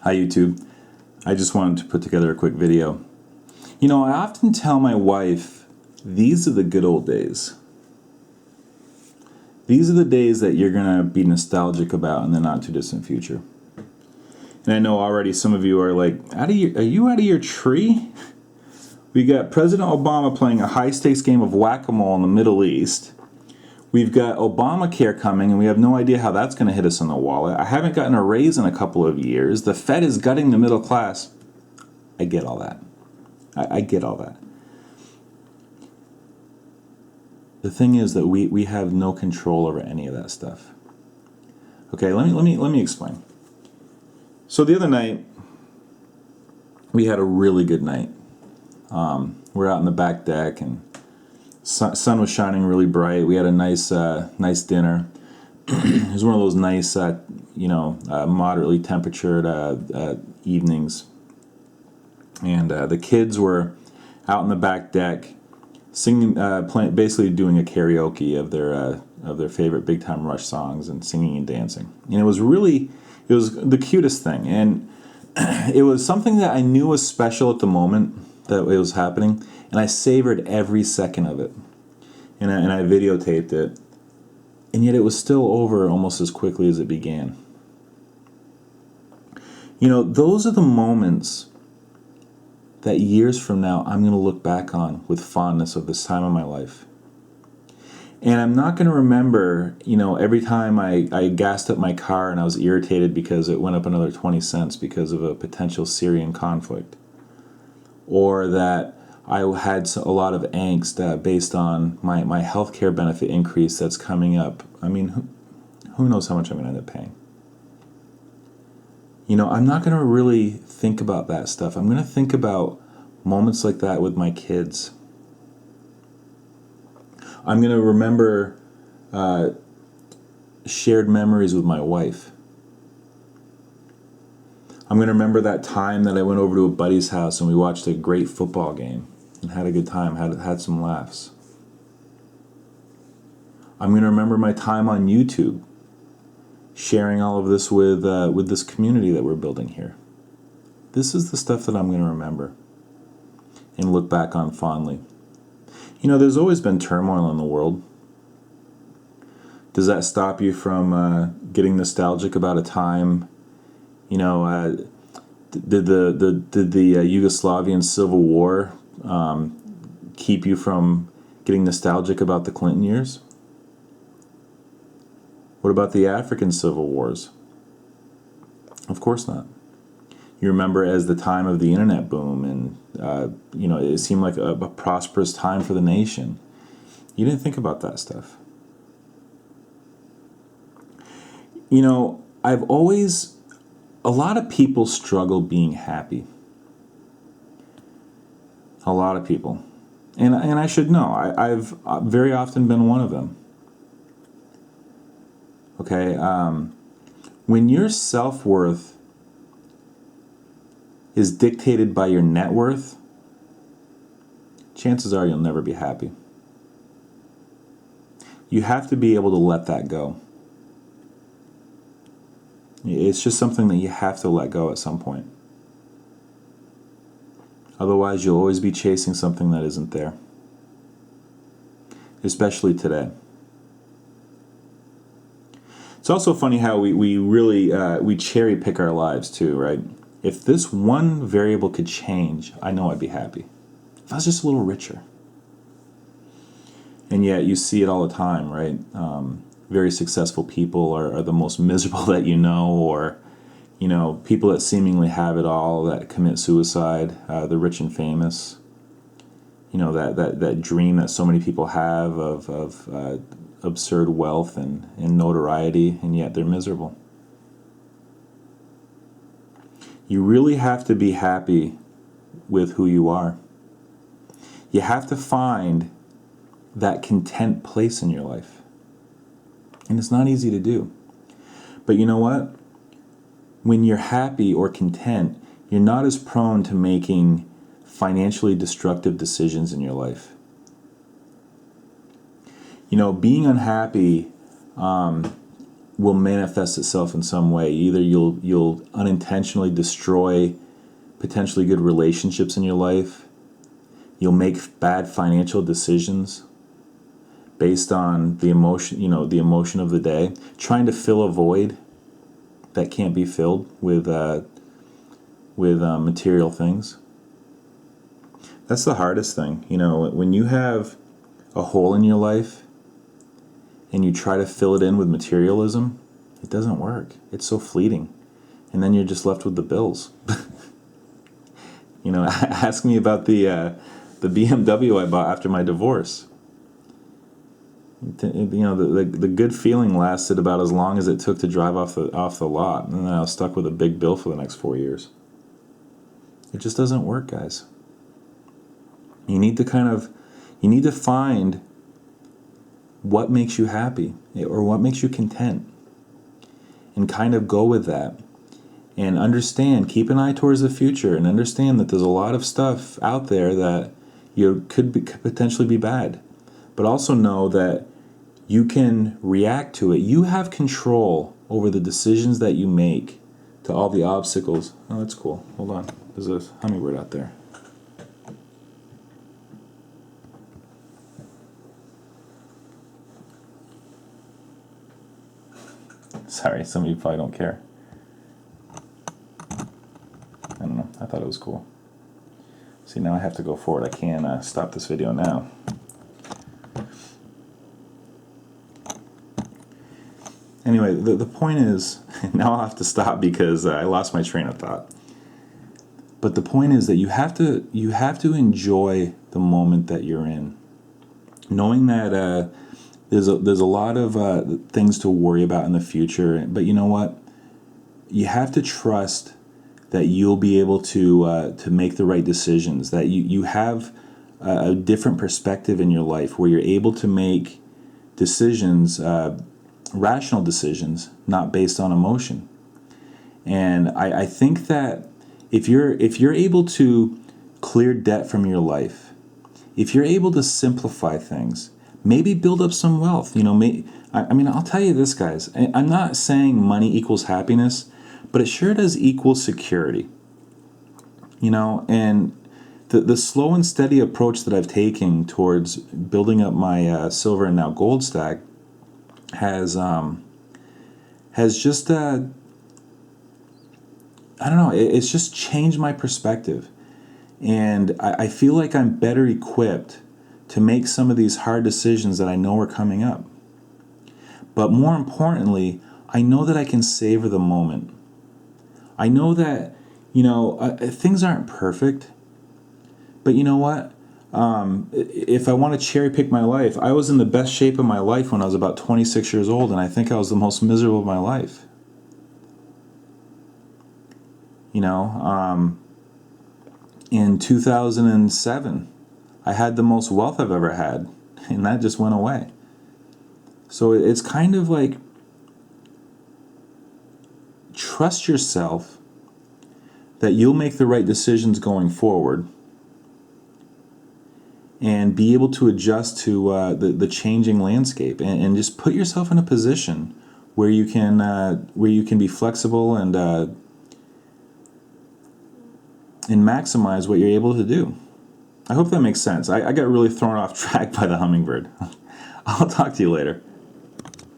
Hi YouTube. I just wanted to put together a quick video. You know, I often tell my wife, these are the good old days. These are the days that you're going to be nostalgic about in the not too distant future. And I know already some of you are like, are you out of your tree? We got President Obama playing a high stakes game of whack-a-mole in the Middle East. We've got Obamacare coming, and we have no idea how that's going to hit us in the wallet. I haven't gotten a raise in a couple of years. The Fed is gutting the middle class. I get all that. I get all that. The thing is that we have no control over any of that stuff. Okay, let me explain. So the other night, we had a really good night. We're out in the back deck, and sun was shining really bright. We had a nice dinner. It was one of those nice, moderately temperatured evenings. And the kids were out in the back deck, singing, basically doing a karaoke of their favorite Big Time Rush songs and singing and dancing. And it was the cutest thing. And it was something that I knew was special at the moment that it was happening, and I savored every second of it. And I videotaped it. And yet it was still over almost as quickly as it began. You know, those are the moments that years from now I'm going to look back on with fondness of this time of my life. And I'm not going to remember, every time I gassed up my car and I was irritated because it went up another 20 cents because of a potential Syrian conflict. Or that I had a lot of angst based on my health care benefit increase that's coming up. I mean, who knows how much I'm going to end up paying? I'm not going to really think about that stuff. I'm going to think about moments like that with my kids. I'm going to remember shared memories with my wife. I'm going to remember that time that I went over to a buddy's house and we watched a great football game and had a good time, had some laughs. I'm going to remember my time on YouTube, sharing all of this with this community that we're building here. This is the stuff that I'm going to remember and look back on fondly. There's always been turmoil in the world. Does that stop you from getting nostalgic about a time? Did the Yugoslavian Civil War keep you from getting nostalgic about the Clinton years? What about the African Civil Wars? Of course not. You remember as the time of the internet boom, and it seemed like a prosperous time for the nation. You didn't think about that stuff. A lot of people struggle being happy. A lot of people. And I should know. I've very often been one of them. Okay? When your self-worth is dictated by your net worth, chances are you'll never be happy. You have to be able to let that go. It's just something that you have to let go at some point. Otherwise, you'll always be chasing something that isn't there. Especially today. It's also funny how we really cherry pick our lives too, right? If this one variable could change, I know I'd be happy. If I was just a little richer. And yet you see it all the time, right? Very successful people are the most miserable that you know, or people that seemingly have it all that commit suicide, the rich and famous. That dream that so many people have of absurd wealth and notoriety, and yet they're miserable. You really have to be happy with who you are. You have to find that content place in your life. And it's not easy to do. But you know what? When you're happy or content, you're not as prone to making financially destructive decisions in your life. Being unhappy will manifest itself in some way. Either you'll unintentionally destroy potentially good relationships in your life. You'll make bad financial decisions based on the emotion, the emotion of the day, trying to fill a void that can't be filled with material things. That's the hardest thing. When you have a hole in your life and you try to fill it in with materialism, it doesn't work. It's so fleeting. And then you're just left with the bills. Ask me about the BMW I bought after my divorce. The good feeling lasted about as long as it took to drive off the lot, and then I was stuck with a big bill for the next 4 years. It just doesn't work, guys. You need to find what makes you happy or what makes you content, and kind of go with that. And understand, keep an eye towards the future, and understand that there's a lot of stuff out there that could potentially be bad. But also know that you can react to it. You have control over the decisions that you make to all the obstacles. Oh, that's cool. Hold on. There's a hummingbird out there. Sorry, some of you probably don't care. I don't know. I thought it was cool. See, now I have to go forward. I can't stop this video now. Anyway, the point is, now I'll have to stop because I lost my train of thought. But the point is that you have to enjoy the moment that you're in, knowing that there's a lot of things to worry about in the future. But you know what? You have to trust that you'll be able to make the right decisions. That you have a different perspective in your life where you're able to make decisions. Rational decisions, not based on emotion. And I think that if you're able to clear debt from your life, if you're able to simplify things, maybe build up some wealth. I'll tell you this, guys. I'm not saying money equals happiness, but it sure does equal security. And the slow and steady approach that I've taken towards building up my silver and now gold stack has just I don't know, it's just changed my perspective, and I feel like I'm better equipped to make some of these hard decisions that I know are coming up. But more importantly, I know that I can savor the moment. I know that things aren't perfect, but you know what? If I want to cherry pick my life, I was in the best shape of my life when I was about 26 years old, and I think I was the most miserable of my life. In 2007, I had the most wealth I've ever had, and that just went away. So it's kind of like, trust yourself that you'll make the right decisions going forward, and be able to adjust to the changing landscape, and just put yourself in a position where you can be flexible and maximize what you're able to do. I hope that makes sense. I got really thrown off track by the hummingbird. I'll talk to you later.